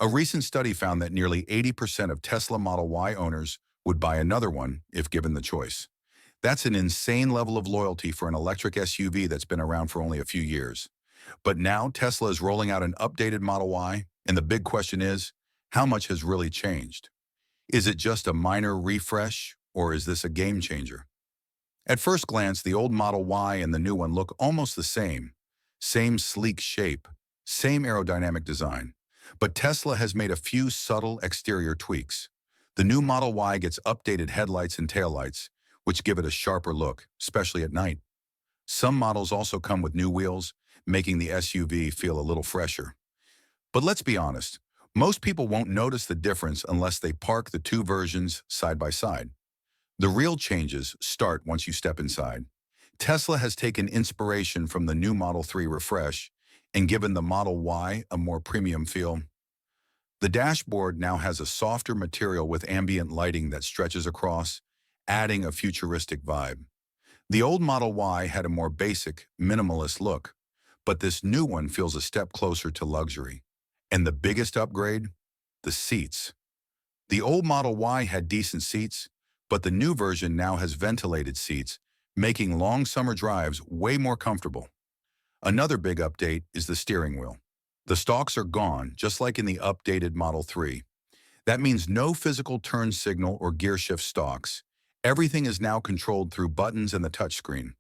A recent study found that nearly 80% of Tesla Model Y owners would buy another one if given the choice. That's an insane level of loyalty for an electric SUV that's been around for only a few years. But now Tesla is rolling out an updated Model Y, and the big question is, how much has really changed? Is it just a minor refresh, or is this a game changer? At first glance, the old Model Y and the new one look almost the same. Same sleek shape, same aerodynamic design. But Tesla has made a few subtle exterior tweaks. The new Model Y gets updated headlights and taillights, which give it a sharper look, especially at night. Some models also come with new wheels, making the SUV feel a little fresher. But let's be honest, most people won't notice the difference unless they park the two versions side by side. The real changes start once you step inside. Tesla has taken inspiration from the new Model 3 refresh and given the Model Y a more premium feel. The dashboard now has a softer material with ambient lighting that stretches across, adding a futuristic vibe. The old Model Y had a more basic, minimalist look, but this new one feels a step closer to luxury. And the biggest upgrade? The seats. The old Model Y had decent seats, but the new version now has ventilated seats, making long summer drives way more comfortable. Another big update is the steering wheel. The stalks are gone, just like in the updated Model 3. That means no physical turn signal or gear shift stalks. Everything is now controlled through buttons and the touchscreen.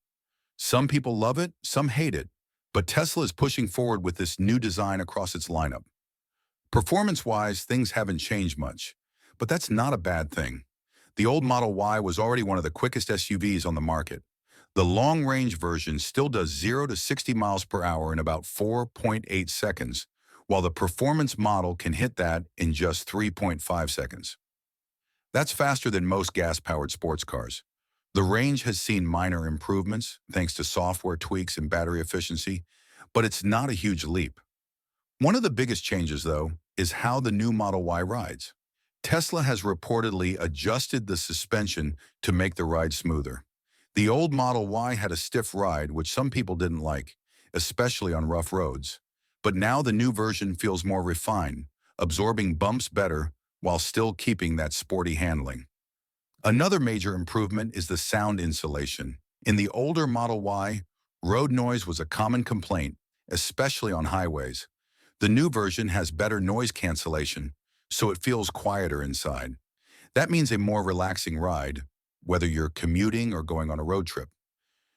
Some people love it, some hate it, but Tesla is pushing forward with this new design across its lineup. Performance-wise, things haven't changed much, but that's not a bad thing. The old Model Y was already one of the quickest SUVs on the market. The long-range version still does 0 to 60 miles per hour in about 4.8 seconds, while the performance model can hit that in just 3.5 seconds. That's faster than most gas-powered sports cars. The range has seen minor improvements thanks to software tweaks and battery efficiency, but it's not a huge leap. One of the biggest changes, though, is how the new Model Y rides. Tesla has reportedly adjusted the suspension to make the ride smoother. The old Model Y had a stiff ride, which some people didn't like, especially on rough roads. But now the new version feels more refined, absorbing bumps better while still keeping that sporty handling. Another major improvement is the sound insulation. In the older Model Y, road noise was a common complaint, especially on highways. The new version has better noise cancellation, so it feels quieter inside. That means a more relaxing ride, whether you're commuting or going on a road trip.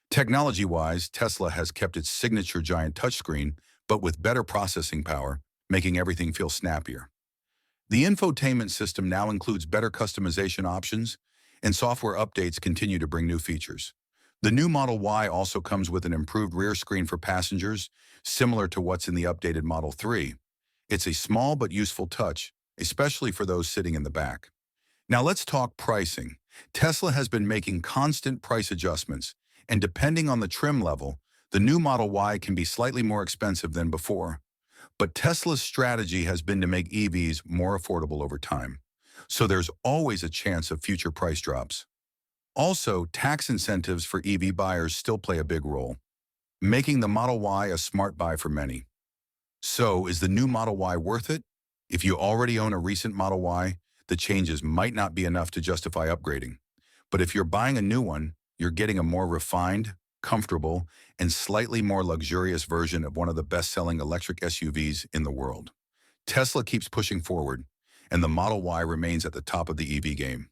Technology-wise, Tesla has kept its signature giant touchscreen, but with better processing power, making everything feel snappier. The infotainment system now includes better customization options, and software updates continue to bring new features. The new Model Y also comes with an improved rear screen for passengers, similar to what's in the updated Model 3. It's a small but useful touch, especially for those sitting in the back. Now let's talk pricing. Tesla has been making constant price adjustments, and depending on the trim level, the new Model Y can be slightly more expensive than before. But Tesla's strategy has been to make EVs more affordable over time, so there's always a chance of future price drops. Also, tax incentives for EV buyers still play a big role, making the Model Y a smart buy for many. So, is the new Model Y worth it? If you already own a recent Model Y, the changes might not be enough to justify upgrading. But if you're buying a new one, you're getting a more refined, comfortable, and slightly more luxurious version of one of the best-selling electric SUVs in the world. Tesla keeps pushing forward, and the Model Y remains at the top of the EV game.